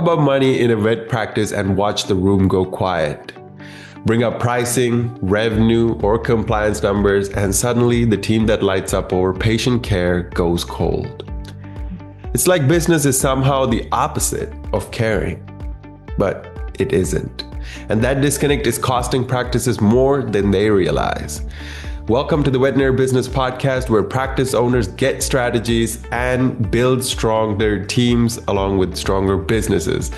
about money in a vet practice and watch the room go quiet. Bring up pricing, revenue, or compliance numbers, and suddenly the team that lights up over patient care goes cold. It's like business is somehow the opposite of caring, but it isn't. And that disconnect is costing practices more than they realize. Welcome to the Veterinary Business Podcast, where practice owners get strategies and build stronger teams along with stronger businesses.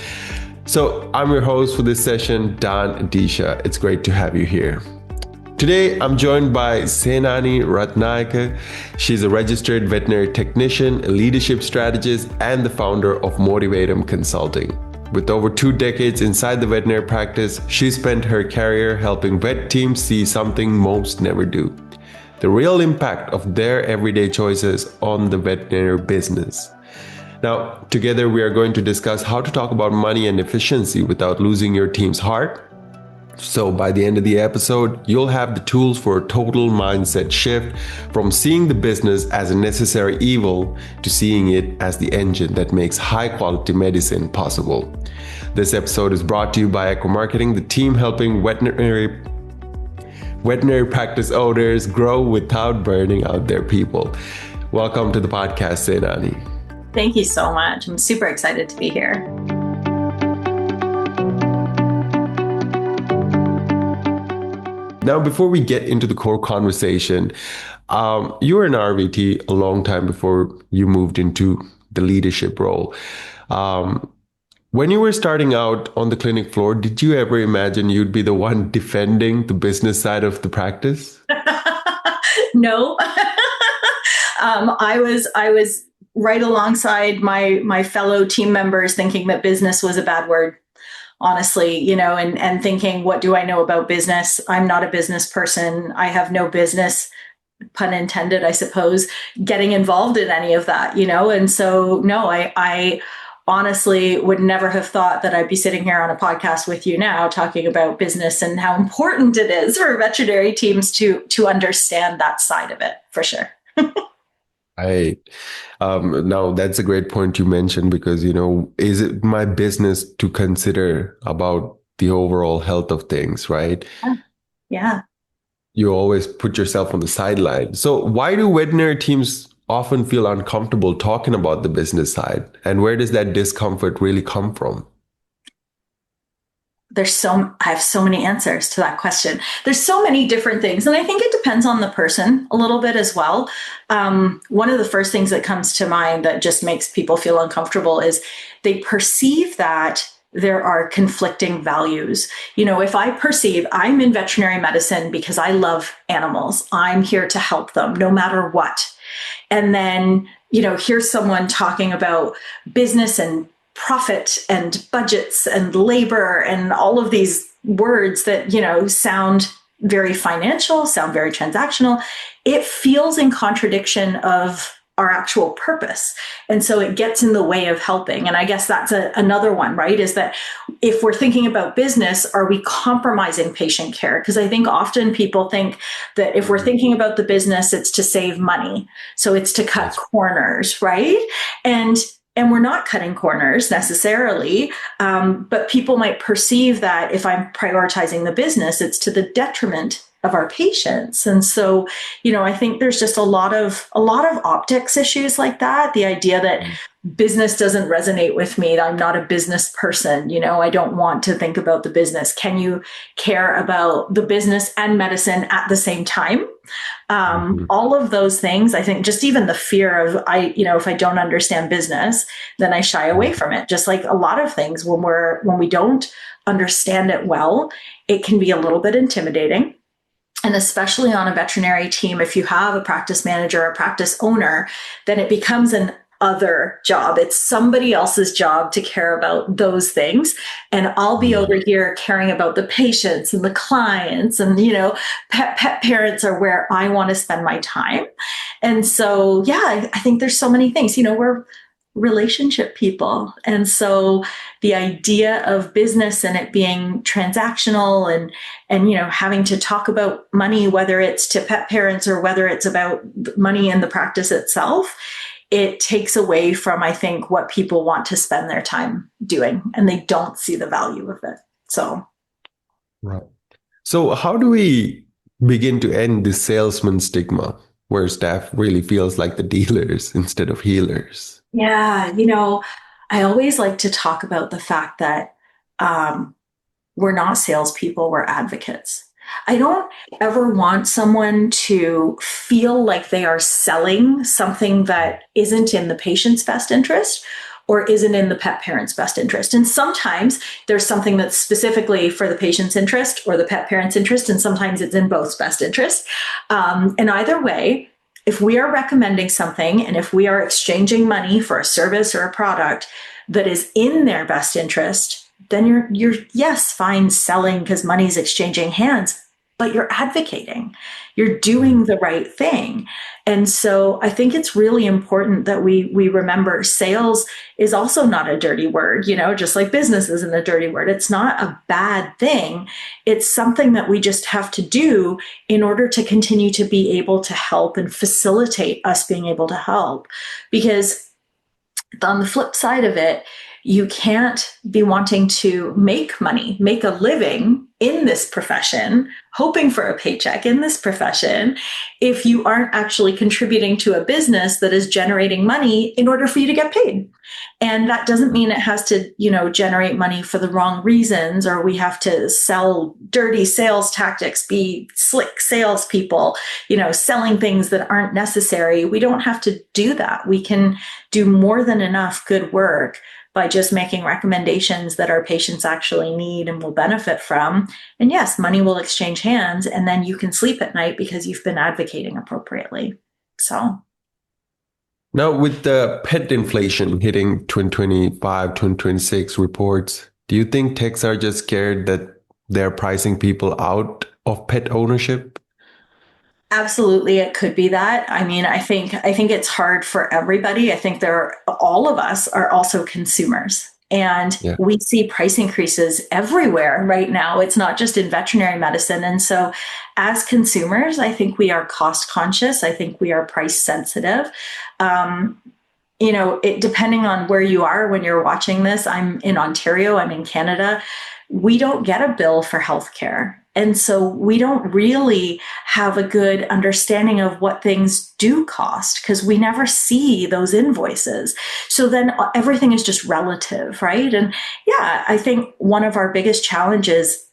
So I'm your host for this session, Don Adeesha. It's great to have you here. Today, I'm joined by Senani Ratnayake. She's a registered veterinary technician, a leadership strategist, and the founder of Motivatum Consulting. With over 2 decades inside the veterinary practice, she spent her career helping vet teams see something most never do: the real impact of their everyday choices on the veterinary business. Now, together we are going to discuss how to talk about money and efficiency without losing your team's heart. So by the end of the episode, you'll have the tools for a total mindset shift from seeing the business as a necessary evil to seeing it as the engine that makes high quality medicine possible. This episode is brought to you by Echo Marketing, the team helping veterinary practice owners grow without burning out their people. Welcome to the podcast, Senani. Thank you so much. I'm super excited to be here. Now, before we get into the core conversation, you were an RVT a long time before you moved into the leadership role. When you were starting out on the clinic floor, did you ever imagine you'd be the one defending the business side of the practice? No. I was right alongside my fellow team members thinking that business was a bad word, honestly, and thinking, what do I know about business? I'm not a business person. I have no business, pun intended, I suppose, getting involved in any of that, And so, no, I honestly would never have thought that I'd be sitting here on a podcast with you now talking about business and how important it is for veterinary teams to understand that side of it, for sure. Now that's a great point you mentioned, because, is it my business to consider about the overall health of things, right? Yeah. You always put yourself on the sideline. So why do veterinary teams often feel uncomfortable talking about the business side? And where does that discomfort really come from? I have so many answers to that question. There's so many different things. And I think it depends on the person a little bit as well. One of the first things that comes to mind that just makes people feel uncomfortable is they perceive that there are conflicting values. If I perceive I'm in veterinary medicine because I love animals, I'm here to help them no matter what. And then, here's someone talking about business and profit and budgets and labor and all of these words that, sound very financial, sound very transactional. It feels in contradiction of our actual purpose. And so it gets in the way of helping. And I guess that's another one, right? Is that if we're thinking about business, are we compromising patient care? Because I think often people think that if we're thinking about the business, it's to save money. So it's to cut corners, right? And we're not cutting corners necessarily, but people might perceive that if I'm prioritizing the business, it's to the detriment of our patients. And so, I think there's just a lot of optics issues like that. The idea that business doesn't resonate with me. I'm not a business person. I don't want to think about the business. Can you care about the business and medicine at the same time? All of those things, I think just even the fear of, if I don't understand business, then I shy away from it. Just like a lot of things, when we don't understand it well, it can be a little bit intimidating. And especially on a veterinary team, if you have a practice manager or a practice owner, then it becomes an other job. It's somebody else's job to care about those things. And I'll be over here caring about the patients and the clients and, pet parents are where I want to spend my time. And so, yeah, I think there's so many things, we're relationship people. And so the idea of business and it being transactional and having to talk about money, whether it's to pet parents or whether it's about money in the practice itself, it takes away from, I think, what people want to spend their time doing, and they don't see the value of it. So, Right. So how do we begin to end this salesman stigma where staff really feels like the dealers instead of healers? yeah, I always like to talk about the fact that we're not salespeople, we're advocates. I don't ever want someone to feel like they are selling something that isn't in the patient's best interest or isn't in the pet parent's best interest. And sometimes there's something that's specifically for the patient's interest or the pet parent's interest, and sometimes it's in both's best interest. And either way, if we are recommending something and if we are exchanging money for a service or a product that is in their best interest, then you're yes, fine selling because money's exchanging hands, but you're advocating. You're doing the right thing. And so I think it's really important that we remember sales is also not a dirty word, just like business isn't a dirty word. It's not a bad thing. It's something that we just have to do in order to continue to be able to help and facilitate us being able to help. Because on the flip side of it, you can't be wanting to make money, make a living in this profession, hoping for a paycheck in this profession, if you aren't actually contributing to a business that is generating money in order for you to get paid. And that doesn't mean it has to, generate money for the wrong reasons, or we have to sell dirty sales tactics, be slick salespeople, selling things that aren't necessary. We don't have to do that. We can do more than enough good work by just making recommendations that our patients actually need and will benefit from. And yes, money will exchange hands, and then you can sleep at night because you've been advocating appropriately. So Now, with the pet inflation hitting 2025, 2026 reports, do you think techs are just scared that they're pricing people out of pet ownership? absolutely, it could be that. I mean, I think it's hard for everybody. I think all of us are also consumers. And Yeah. we see price increases everywhere right now. It's not just in veterinary medicine. And so as consumers, I think we are cost conscious. I think we are price sensitive. Depending on where you are when you're watching this, I'm in Ontario, I'm in Canada. We don't get a bill for healthcare. And so we don't really have a good understanding of what things do cost because we never see those invoices. So then everything is just relative, right? And yeah, I think one of our biggest challenges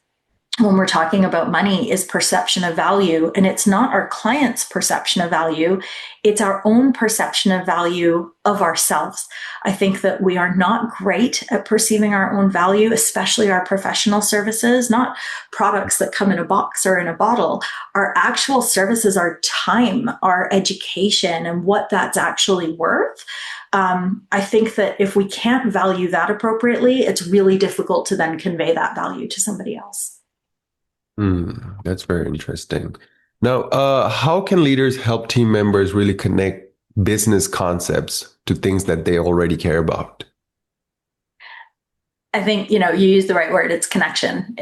when we're talking about money is perception of value. And it's not our client's perception of value, it's our own perception of value of ourselves. I think that we are not great at perceiving our own value, especially our professional services, not products that come in a box or in a bottle. Our actual services, our time, our education, and what that's actually worth. I think that if we can't value that appropriately, it's really difficult to then convey that value to somebody else. That's very interesting. Now, how can leaders help team members really connect business concepts to things that they already care about? I think, you use the right word. It's connection.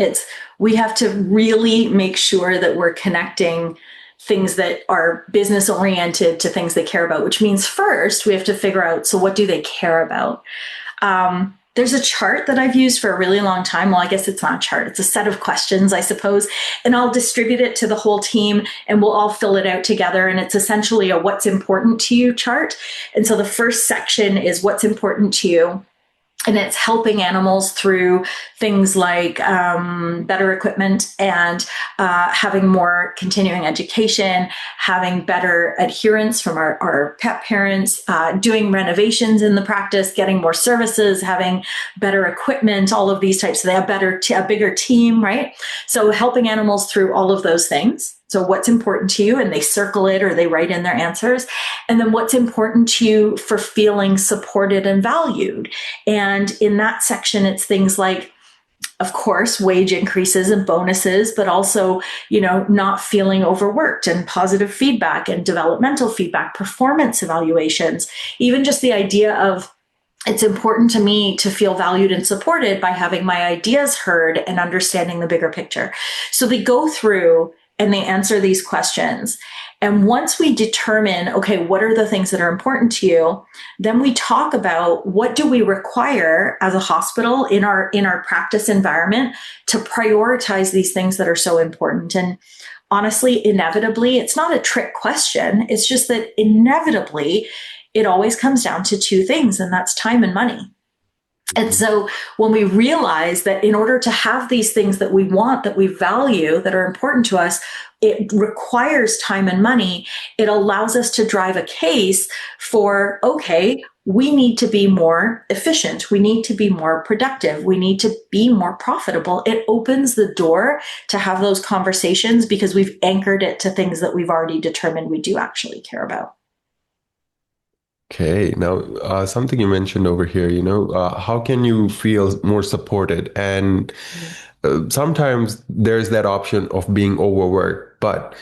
We have to really make sure that we're connecting things that are business oriented to things they care about, which means first we have to figure out, so what do they care about? There's a chart that I've used for a really long time. Well, I guess it's not a chart. It's a set of questions, I suppose. And I'll distribute it to the whole team and we'll all fill it out together. And it's essentially a what's important to you chart. And so the first section is what's important to you. And it's helping animals through things like better equipment and having more continuing education, having better adherence from our pet parents, doing renovations in the practice, getting more services, having better equipment, all of these types. So they have a bigger team, right? So helping animals through all of those things. So what's important to you, and they circle it or they write in their answers. And then what's important to you for feeling supported and valued. And in that section, it's things like, of course, wage increases and bonuses, but also, not feeling overworked and positive feedback and developmental feedback, performance evaluations, even just the idea of, it's important to me to feel valued and supported by having my ideas heard and understanding the bigger picture. So they go through and they answer these questions. And once we determine, okay, what are the things that are important to you, then we talk about what do we require as a hospital in our practice environment to prioritize these things that are so important. And honestly, inevitably, it's not a trick question. It's just that inevitably, it always comes down to two things, and that's time and money. And so when we realize that in order to have these things that we want, that we value, that are important to us, it requires time and money, it allows us to drive a case for, okay, we need to be more efficient. We need to be more productive. We need to be more profitable. It opens the door to have those conversations because we've anchored it to things that we've already determined we do actually care about. Okay, now something you mentioned over here, how can you feel more supported? And sometimes there's that option of being overworked. But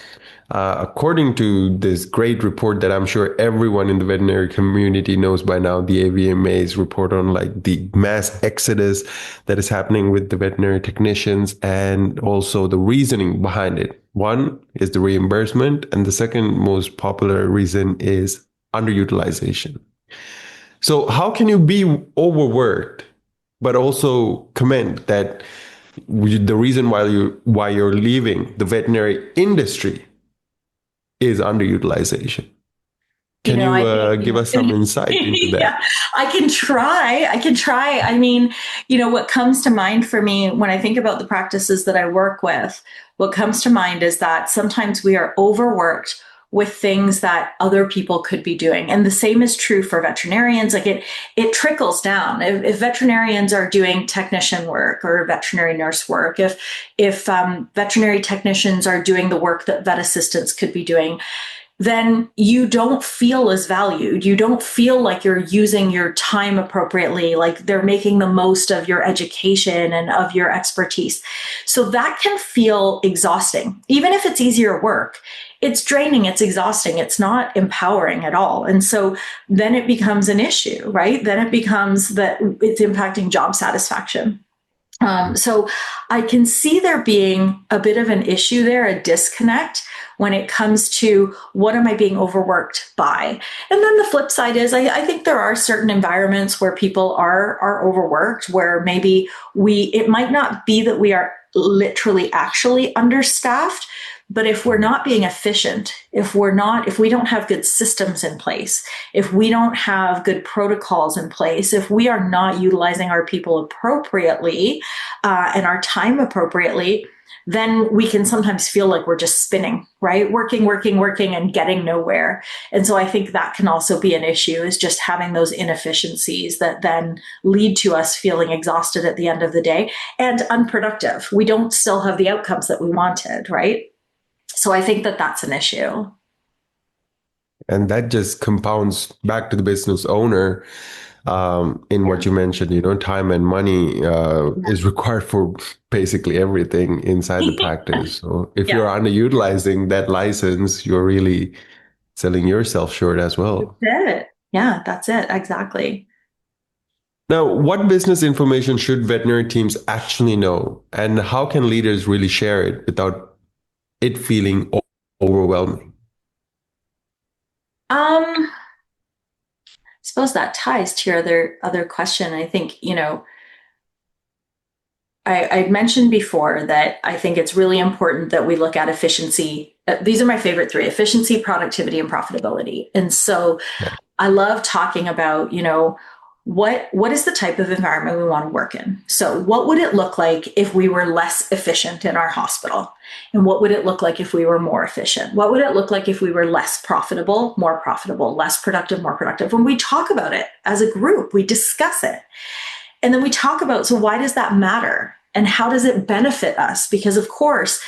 according to this great report that I'm sure everyone in the veterinary community knows by now, the AVMA's report on like the mass exodus that is happening with the veterinary technicians and also the reasoning behind it. One is the reimbursement, and the second most popular reason is underutilization. So how can you be overworked, but also commend that the reason why you're leaving the veterinary industry is underutilization? Can you give us some insight into that? Yeah, I can try. I mean, what comes to mind for me when I think about the practices that I work with, what comes to mind is that sometimes we are overworked with things that other people could be doing. And the same is true for veterinarians. Like it trickles down. If veterinarians are doing technician work or veterinary nurse work, if veterinary technicians are doing the work that vet assistants could be doing, then you don't feel as valued. You don't feel like you're using your time appropriately, like they're making the most of your education and of your expertise. So that can feel exhausting. Even if it's easier work, it's draining, it's exhausting, it's not empowering at all. And so then it becomes an issue, right? Then it becomes that it's impacting job satisfaction. So I can see there being a bit of an issue there, a disconnect when it comes to what am I being overworked by? And then the flip side is I think there are certain environments where people are overworked, where maybe it might not be that we are literally actually understaffed, but if we're not being efficient, if we don't have good systems in place, if we don't have good protocols in place, if we are not utilizing our people appropriately and our time appropriately, then we can sometimes feel like we're just spinning, right? Working and getting nowhere. And so I think that can also be an issue, is just having those inefficiencies that then lead to us feeling exhausted at the end of the day and unproductive. We don't still have the outcomes that we wanted, right? So I think that that's an issue. And that just compounds back to the business owner in what you mentioned, time and money is required for basically everything inside the practice. So if you're underutilizing that license, you're really selling yourself short as well. That's it. Yeah, that's it. Exactly. Now, what business information should veterinary teams actually know? And how can leaders really share it without it feeling overwhelming? I suppose that ties to your other question. I think, I mentioned before that I think it's really important that we look at efficiency. These are my favorite three: efficiency, productivity, and profitability. And so I love talking about, what is the type of environment we want to work in? So what would it look like if we were less efficient in our hospital? And what would it look like if we were more efficient? What would it look like if we were less profitable, more profitable, less productive, more productive? When we talk about it as a group, we discuss it. And then we talk about, so why does that matter? And how does it benefit us? Because of course,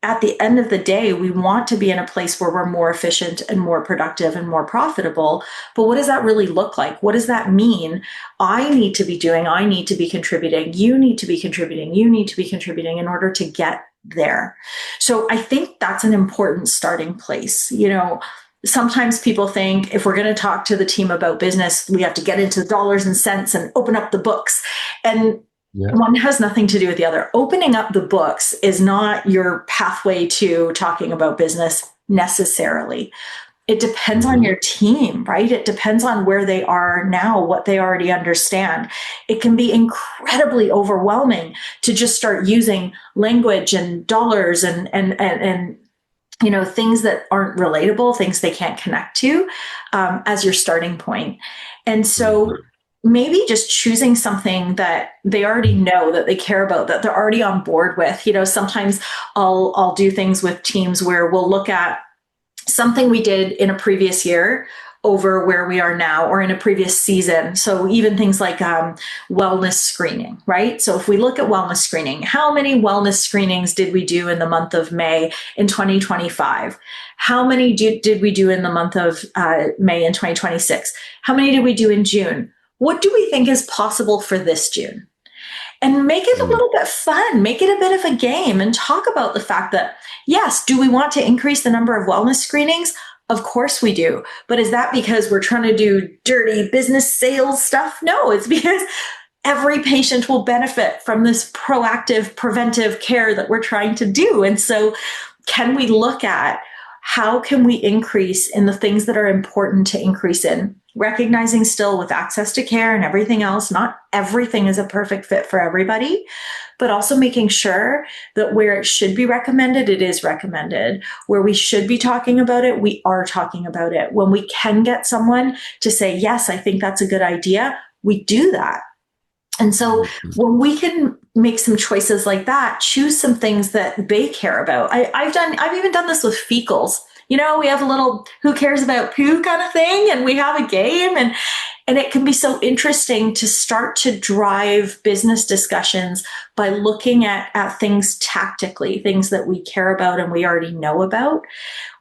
at the end of the day, we want to be in a place where we're more efficient and more productive and more profitable. But what does that really look like? What does that mean? I need to be doing, I need to be contributing, you need to be contributing, you need to be contributing in order to get there. So I think that's an important starting place. Sometimes people think if we're going to talk to the team about business, we have to get into the dollars and cents and open up the books. And Yeah. One has nothing to do with the other. Opening up the books is not your pathway to talking about business necessarily. It depends on Mhm. your team, right? It depends on where they are now, what they already understand. It can be incredibly overwhelming to just start using language and dollars and things that aren't relatable, things they can't connect to, as your starting point. And so Mhm. maybe just choosing something that they already know, that they care about, that they're already on board with. Sometimes I'll do things with teams where we'll look at something we did in a previous year over where we are now, or in a previous season. So even things like wellness screening, right? So if we look at wellness screening, how many wellness screenings did we do in the month of May in 2025? How many did we do in the month of May in 2026? How many did we do in June? What do we think is possible for this June? And make it a Yeah. little bit fun, make it a bit of a game, and talk about the fact that, yes, do we want to increase the number of wellness screenings? Of course we do. But is that because we're trying to do dirty business sales stuff? No, it's because every patient will benefit from this proactive, preventive care that we're trying to do. And so, can we look at how can we increase in the things that are important to increase in, recognizing still with access to care and everything else, not everything is a perfect fit for everybody, but also making sure that where it should be recommended, it is recommended. Where we should be talking about it, we are talking about it. When we can get someone to say, yes, I think that's a good idea, we do that. And so Mhm. when we can make some choices like that, choose some things that they care about. I've even done this with fecals. We have a little who cares about poo kind of thing, and we have a game, and it can be so interesting to start to drive business discussions by looking at things tactically, things that we care about and we already know about.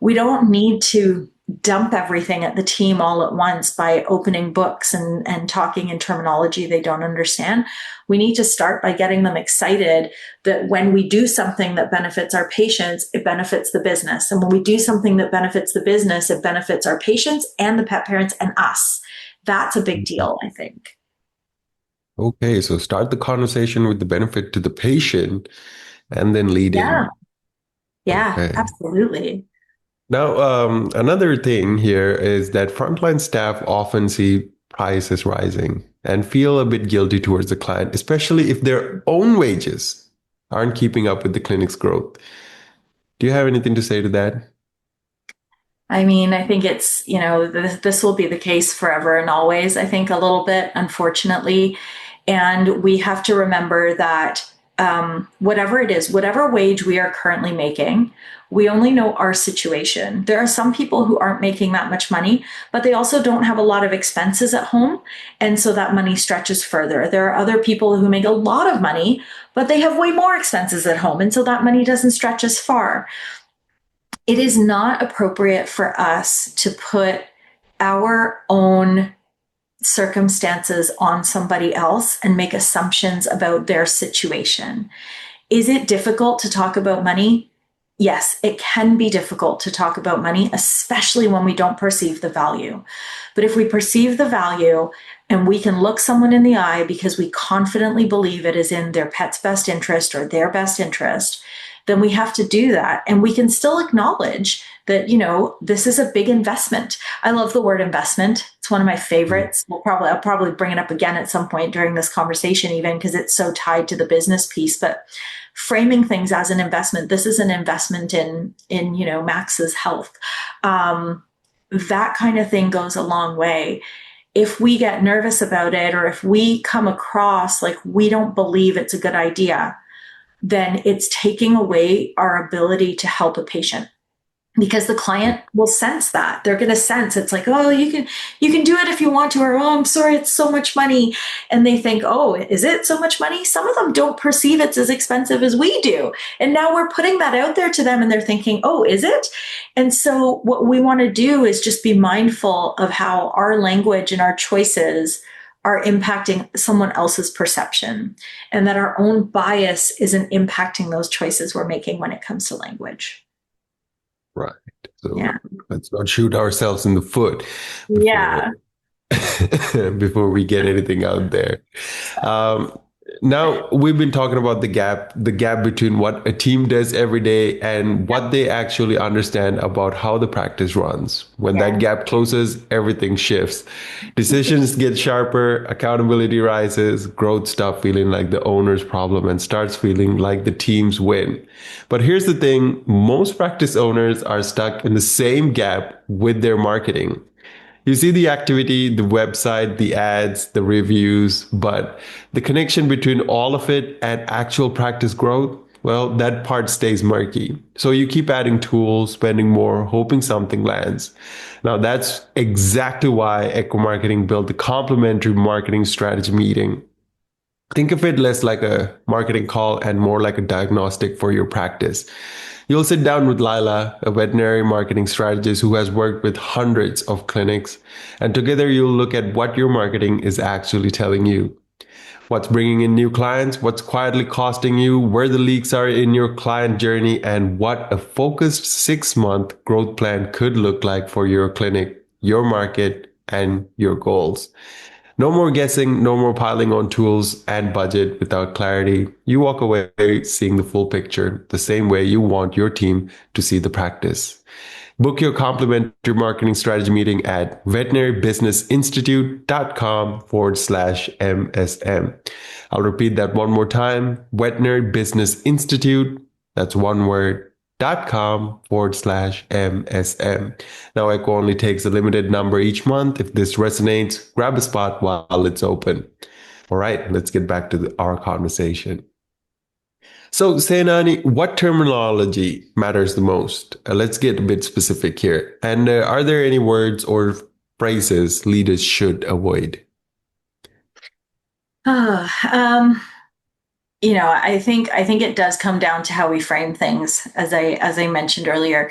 We don't need to dump everything at the team all at once by opening books and talking in terminology they don't understand. We need to start by getting them excited that when we do something that benefits our patients, it benefits the business. And when we do something that benefits the business, it benefits our patients and the pet parents and us. That's a big Mhm. deal, I think. Okay, so start the conversation with the benefit to the patient and then lead Yeah. in. Yeah, Okay. absolutely. Now, another thing here is that frontline staff often see prices rising and feel a bit guilty towards the client, especially if their own wages aren't keeping up with the clinic's growth. Do you have anything to say to that? I mean, I think it's, this will be the case forever and always, I think, a little bit, unfortunately. And we have to remember that whatever it is, whatever wage we are currently making, we only know our situation. There are some people who aren't making that much money, but they also don't have a lot of expenses at home. And so that money stretches further. There are other people who make a lot of money, but they have way more expenses at home. And so that money doesn't stretch as far. It is not appropriate for us to put our own circumstances on somebody else and make assumptions about their situation. Is it difficult to talk about money? Yes, it can be difficult to talk about money, especially when we don't perceive the value. But if we perceive the value and we can look someone in the eye because we confidently believe it is in their pet's best interest or their best interest, then we have to do that. And we can still acknowledge that, this is a big investment. I love the word investment. It's one of my favorites. I'll probably bring it up again at some point during this conversation, even because it's so tied to the business piece. But framing things as an investment, this is an investment in Max's health. That kind of thing goes a long way. If we get nervous about it, or if we come across like we don't believe it's a good idea, then it's taking away our ability to help a patient, because the client will sense that. They're going to sense it's like, oh, you can do it if you want to, or oh, I'm sorry, it's so much money. And they think, oh, is it so much money? Some of them don't perceive it's as expensive as we do. And now we're putting that out there to them and they're thinking, oh, is it? And so what we want to do is just be mindful of how our language and our choices are impacting someone else's perception, and that our own bias isn't impacting those choices we're making when it comes to language. Right. So Yeah. let's not shoot ourselves in the foot before Yeah. before we get anything out there. Um, Now we've been talking about the gap between what a team does every day and what they actually understand about how the practice runs. When that Yeah. gap closes, everything shifts. Decisions get sharper, accountability rises, growth stops feeling like the owner's problem and starts feeling like the team's win. But here's the thing, most practice owners are stuck in the same gap with their marketing. You see the activity, the website, the ads, the reviews, but the connection between all of it and actual practice growth, well, that part stays murky. So you keep adding tools, spending more, hoping something lands. Now, that's exactly why Echo Marketing built the complimentary marketing strategy meeting. Think of it less like a marketing call and more like a diagnostic for your practice. You'll sit down with Lila, a veterinary marketing strategist who has worked with hundreds of clinics, and together you'll look at what your marketing is actually telling you. What's bringing in new clients, what's quietly costing you, where the leaks are in your client journey, and what a focused 6-month growth plan could look like for your clinic, your market, and your goals. No more guessing, no more piling on tools and budget without clarity. You walk away seeing the full picture, the same way you want your team to see the practice. Book your complimentary marketing strategy meeting at veterinarybusinessinstitute.com/MSM. I'll repeat that one more time. Veterinary Business Institute, that's one word, .com/MSM. Now, Echo only takes a limited number each month. If this resonates, grab a spot while it's open. All right, let's get back to our conversation. So, Senani, what terminology matters the most? Let's get a bit specific here. And are there any words or phrases leaders should avoid? I think it does come down to how we frame things, as I mentioned earlier.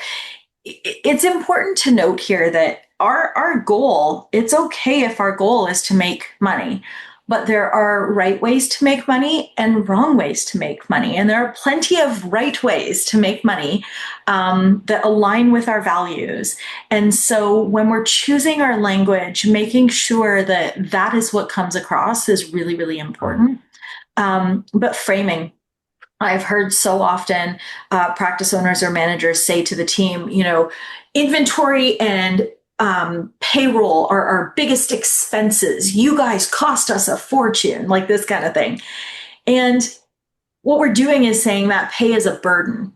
It's important to note here that our goal, it's okay if our goal is to make money, but there are right ways to make money and wrong ways to make money. And there are plenty of right ways to make money that align with our values. And so when we're choosing our language, making sure that that is what comes across is really, really important. But framing, I've heard so often practice owners or managers say to the team, inventory and payroll are our biggest expenses. You guys cost us a fortune, like this kind of thing. And what we're doing is saying that pay is a burden.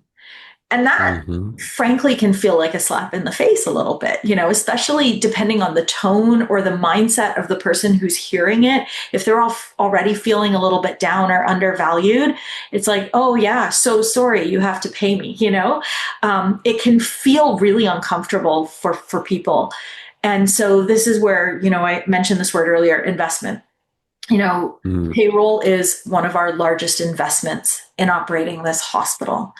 And that, frankly, can feel like a slap in the face a little bit, especially depending on the tone or the mindset of the person who's hearing it. If they're already feeling a little bit down or undervalued, it's like, oh, yeah, so sorry, you have to pay me. It can feel really uncomfortable for people. And so this is where, I mentioned this word earlier, investment. Payroll is one of our largest investments in operating this hospital.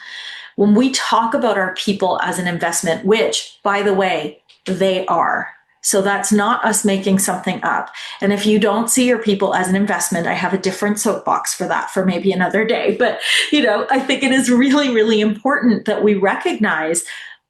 When we talk about our people as an investment, which, by the way, they are. So that's not us making something up. And if you don't see your people as an investment, I have a different soapbox for that for maybe another day. But, I think it is really, really important that we recognize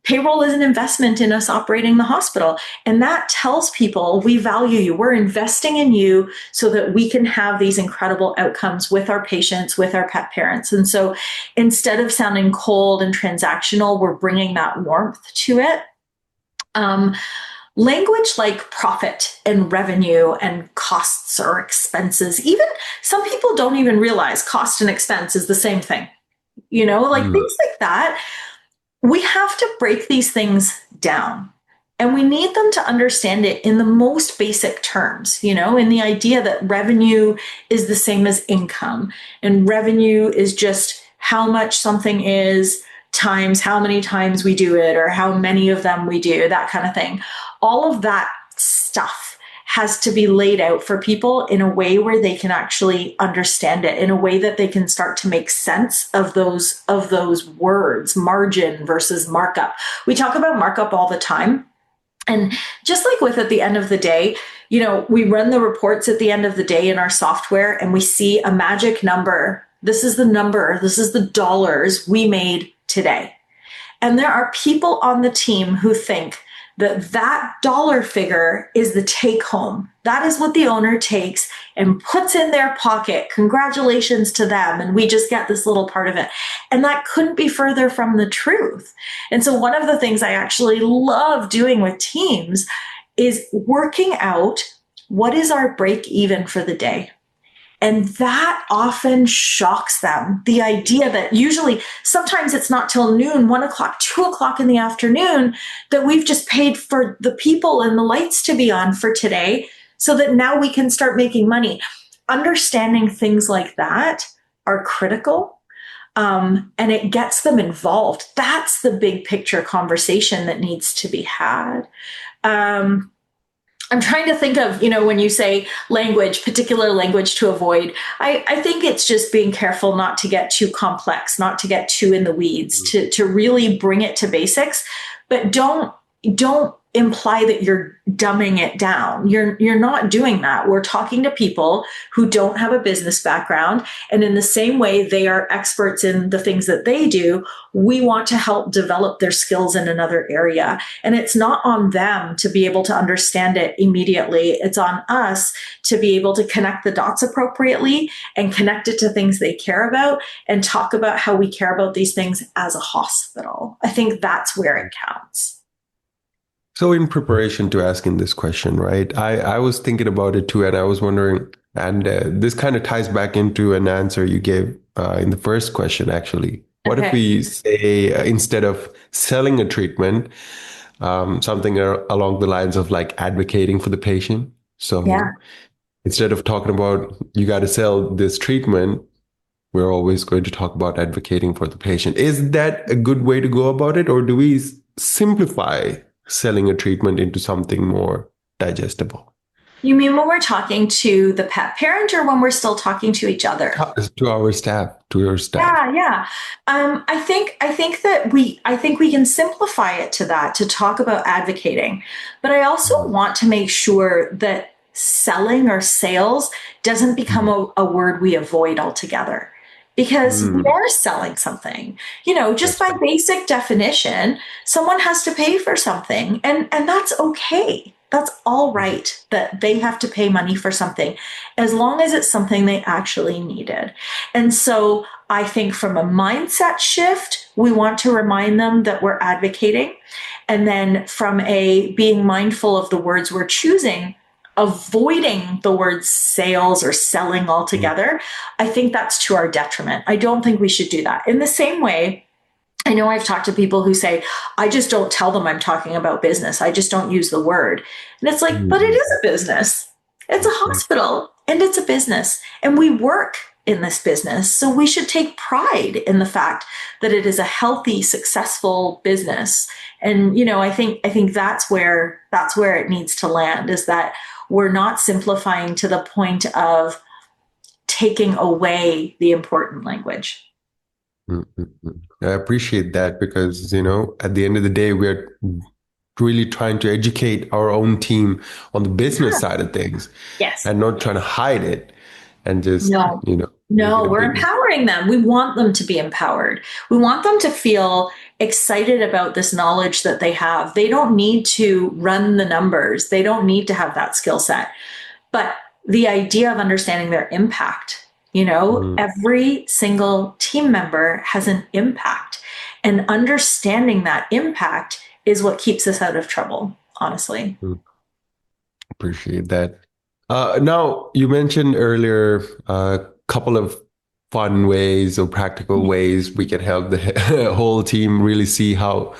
payroll is an investment in us operating the hospital. And that tells people we value you. We're investing in you so that we can have these incredible outcomes with our patients, with our pet parents. And so instead of sounding cold and transactional, we're bringing that warmth to it. Language like profit and revenue and costs or expenses, even some people don't even realize cost and expense is the same thing, things like that. We have to break these things down, and we need them to understand it in the most basic terms, in the idea that revenue is the same as income, and revenue is just how much something is times how many times we do it or how many of them we do, that kind of thing. All of that stuff has to be laid out for people in a way where they can actually understand it, in a way that they can start to make sense of those words, margin versus markup. We talk about markup all the time. And just like with at the end of the day, we run the reports at the end of the day in our software and we see a magic number. This is the number, this is the dollars we made today. And there are people on the team who think that dollar figure is the take home. That is what the owner takes and puts in their pocket. Congratulations to them. And we just get this little part of it. And that couldn't be further from the truth. And so one of the things I actually love doing with teams is working out what is our break even for the day. And that often shocks them. The idea that usually, sometimes it's not till noon, 1 o'clock, 2 o'clock in the afternoon that we've just paid for the people and the lights to be on for today so that now we can start making money. Understanding things like that are critical, and it gets them involved. That's the big picture conversation that needs to be had. I'm trying to think of, when you say language, particular language to avoid, I think it's just being careful not to get too complex, not to get too in the weeds, to really bring it to basics, but don't imply that you're dumbing it down. You're not doing that. We're talking to people who don't have a business background. And in the same way they are experts in the things that they do, we want to help develop their skills in another area. And it's not on them to be able to understand it immediately. It's on us to be able to connect the dots appropriately and connect it to things they care about and talk about how we care about these things as a hospital. I think that's where it counts. So in preparation to asking this question, right, I was thinking about it too, and I was wondering, and this kind of ties back into an answer you gave in the first question, actually. What if we say, instead of selling a treatment, something along the lines of like advocating for the patient? So instead of talking about, you got to sell this treatment, we're always going to talk about advocating for the patient. Is that a good way to go about it? Or do we simplify selling a treatment into something more digestible? You mean when we're talking to the pet parent or when we're still talking to each other? To our staff, to your staff. Yeah. I think we can simplify it to that, to talk about advocating. But I also want to make sure that selling or sales doesn't become a word we avoid altogether. Because we are selling something, just by basic definition, someone has to pay for something, and that's okay. That's all right that they have to pay money for something, as long as it's something they actually needed. And so I think from a mindset shift, we want to remind them that we're advocating. And then from a being mindful of the words we're choosing, avoiding the word sales or selling altogether, I think that's to our detriment. I don't think we should do that. In the same way, I know I've talked to people who say, I just don't tell them I'm talking about business. I just don't use the word. And it's like, but it is a business. It's a hospital and it's a business. And we work in this business. So we should take pride in the fact that it is a healthy, successful business. And, I think that's where it needs to land, is that we're not simplifying to the point of taking away the important language. I appreciate that, because, at the end of the day, we're really trying to educate our own team on the business side of things. Yes. And not trying to hide it and just, No, we're empowering them. We want them to be empowered. We want them to feel excited about this knowledge that they have. They don't need to run the numbers. They don't need to have that skill set. But the idea of understanding their impact, every single team member has an impact. And understanding that impact is what keeps us out of trouble, honestly. Appreciate that. Now, you mentioned earlier a couple of fun ways or practical ways we can help the whole team really see how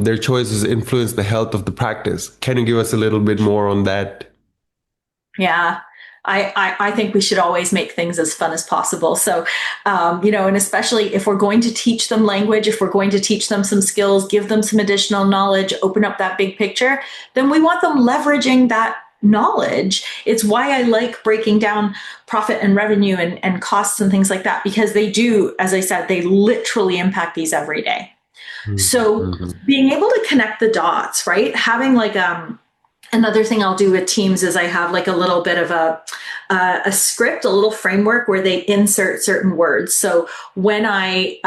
their choices influence the health of the practice. Can you give us a little bit more on that? Yeah. I think we should always make things as fun as possible. So, and especially if we're going to teach them language, if we're going to teach them some skills, give them some additional knowledge, open up that big picture, then we want them leveraging that knowledge. It's why I like breaking down profit and revenue and costs and things like that, because they do, as I said, they literally impact these every day. So being able to connect the dots, right? Having like, another thing I'll do with teams is I have like a little bit of a script, a little framework where they insert certain words. So when I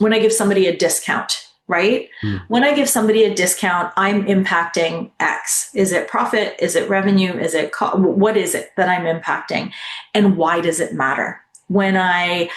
give somebody a discount, right? When I give somebody a discount, I'm impacting X. Is it profit? Is it revenue? Is it what is it that I'm impacting? And why does it matter? When I'm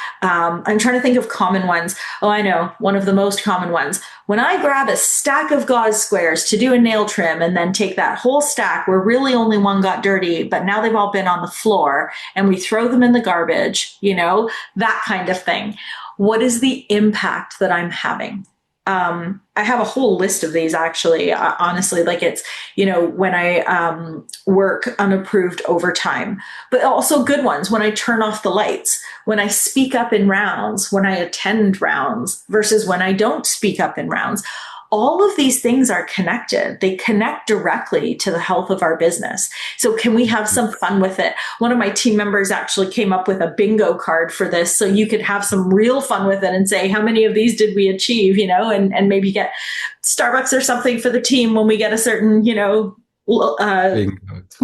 trying to think of common ones. Oh, I know, one of the most common ones. When I grab a stack of gauze squares to do a nail trim and then take that whole stack where really only one got dirty, but now they've all been on the floor and we throw them in the garbage, that kind of thing. What is the impact that I'm having? I have a whole list of these actually, honestly, like it's, when I work unapproved overtime, but also good ones when I turn off the lights, when I speak up in rounds, when I attend rounds versus when I don't speak up in rounds. All of these things are connected. They connect directly to the health of our business. So can we have some fun with it? One of my team members actually came up with a bingo card for this. So you could have some real fun with it and say, how many of these did we achieve, and maybe get Starbucks or something for the team when we get a certain,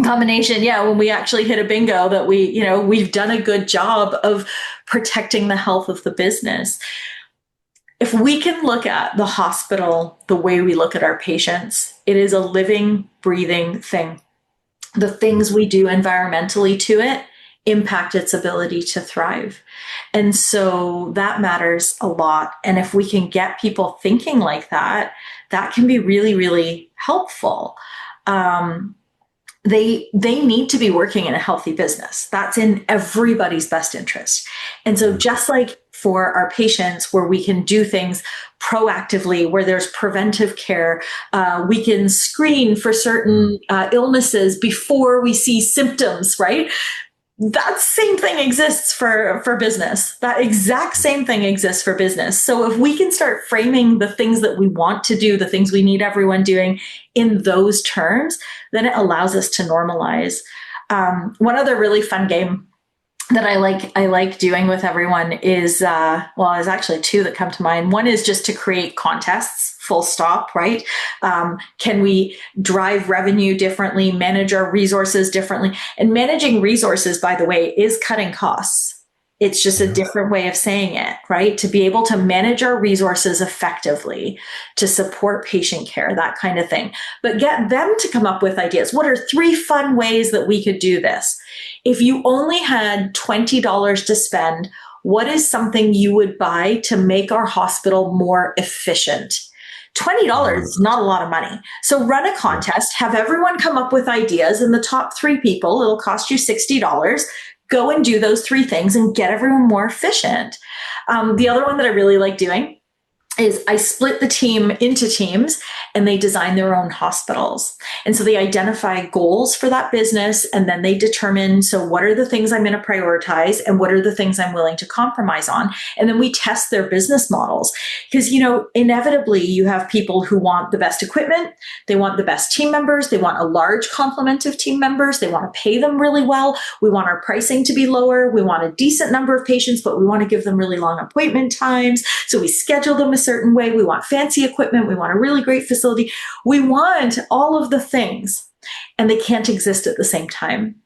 combination. Yeah. When we actually hit a bingo that we've done a good job of protecting the health of the business. If we can look at the hospital the way we look at our patients, it is a living, breathing thing. The things we do environmentally to it impact its ability to thrive. And so that matters a lot. And if we can get people thinking like that, that can be really, really helpful. They need to be working in a healthy business. That's in everybody's best interest. And so just like for our patients, where we can do things proactively, where there's preventive care, we can screen for certain illnesses before we see symptoms, right? That same thing exists for business. That exact same thing exists for business. So if we can start framing the things that we want to do, the things we need everyone doing in those terms, then it allows us to normalize. One other really fun game that I like doing with everyone is, there's actually two that come to mind. One is just to create contests, full stop, right? Can we drive revenue differently, manage our resources differently? And managing resources, by the way, is cutting costs. It's just a different way of saying it, right? To be able to manage our resources effectively, to support patient care, that kind of thing. But get them to come up with ideas. What are 3 fun ways that we could do this? If you only had $20 to spend, what is something you would buy to make our hospital more efficient? $20 is not a lot of money. So run a contest, have everyone come up with ideas, and the top 3 people, it'll cost you $60. Go and do those 3 things and get everyone more efficient. The other one that I really like doing is I split the team into teams and they design their own hospitals. And so they identify goals for that business, and then they determine, so what are the things I'm going to prioritize and what are the things I'm willing to compromise on? And then we test their business models. Because, inevitably you have people who want the best equipment, they want the best team members, they want a large complement of team members, they want to pay them really well, we want our pricing to be lower, we want a decent number of patients, but we want to give them really long appointment times. So we schedule them a certain way. We want fancy equipment. We want a really great facility. We want all of the things, and they can't exist at the same time.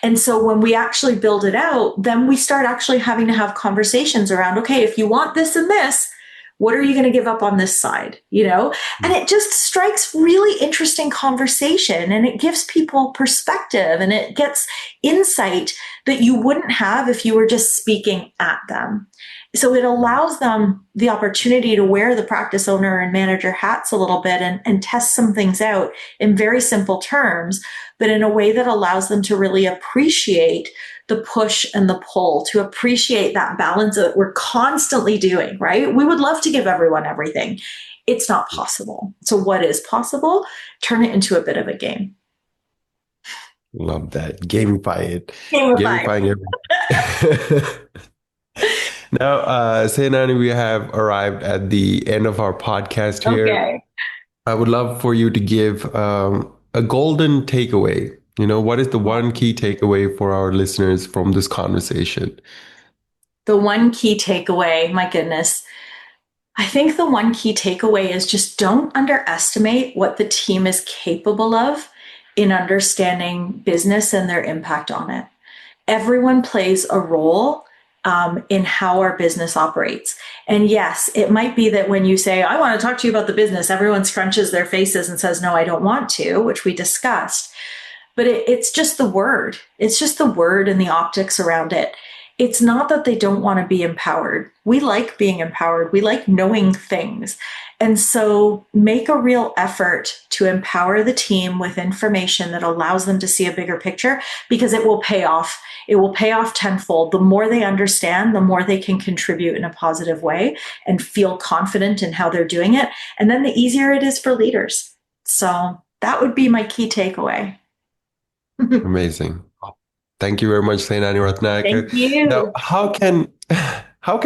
And so when we actually build it out, then we start actually having to have conversations around, okay, if you want this and this, what are you going to give up on this side? And it just strikes really interesting conversation, and it gives people perspective, and it gets insight that you wouldn't have if you were just speaking at them. So it allows them the opportunity to wear the practice owner and manager hats a little bit and test some things out in very simple terms, but in a way that allows them to really appreciate the push and the pull, to appreciate that balance that we're constantly doing, right? We would love to give everyone everything. It's not possible. So what is possible? Turn it into a bit of a game. Love that. Gamify it. Gamifying everything. Now, Senani, we have arrived at the end of our podcast here. Okay. I would love for you to give a golden takeaway. What is the one key takeaway for our listeners from this conversation? The one key takeaway, my goodness. I think the one key takeaway is just don't underestimate what the team is capable of in understanding business and their impact on it. Everyone plays a role. in how our business operates. And yes, it might be that when you say, I want to talk to you about the business, everyone scrunches their faces and says, no, I don't want to, which we discussed. But it's just the word. It's just the word and the optics around it. It's not that they don't want to be empowered. We like being empowered. We like knowing things. And so make a real effort to empower the team with information that allows them to see a bigger picture, because it will pay off. It will pay off tenfold. The more they understand, the more they can contribute in a positive way and feel confident in how they're doing it. And then the easier it is for leaders. So that would be my key takeaway. Amazing. Thank you very much, Senani Ratnayake. Thank you. Now, how can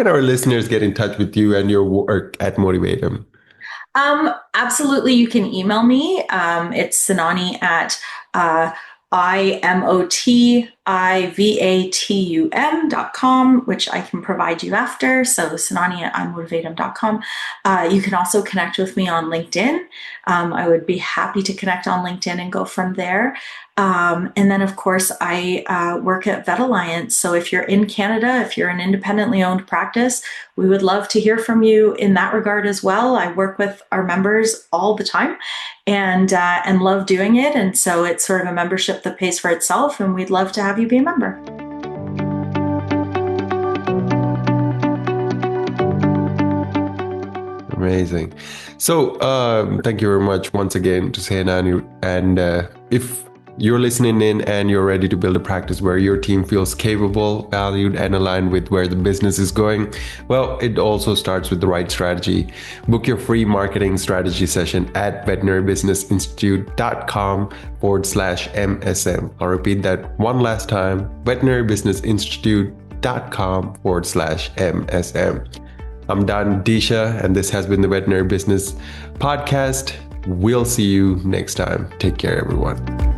our listeners get in touch with you and your work at Motivatum? Absolutely. You can email me. It's Senani at imotivatum.com, which I can provide you after. So Senani at imotivatum.com. You can also connect with me on LinkedIn. I would be happy to connect on LinkedIn and go from there. And then, of course, I work at Vet Alliance. So if you're in Canada, if you're an independently owned practice, we would love to hear from you in that regard as well. I work with our members all the time and love doing it. And so it's sort of a membership that pays for itself, and we'd love to have you be a member. Amazing. So thank you very much once again to Senani. And if you're listening in and you're ready to build a practice where your team feels capable, valued, and aligned with where the business is going, well, it also starts with the right strategy. Book your free marketing strategy session at veterinarybusinessinstitute.com/MSM. I'll repeat that one last time, veterinarybusinessinstitute.com/MSM. I'm Don Adeesha, and this has been the Veterinary Business Podcast. We'll see you next time. Take care, everyone.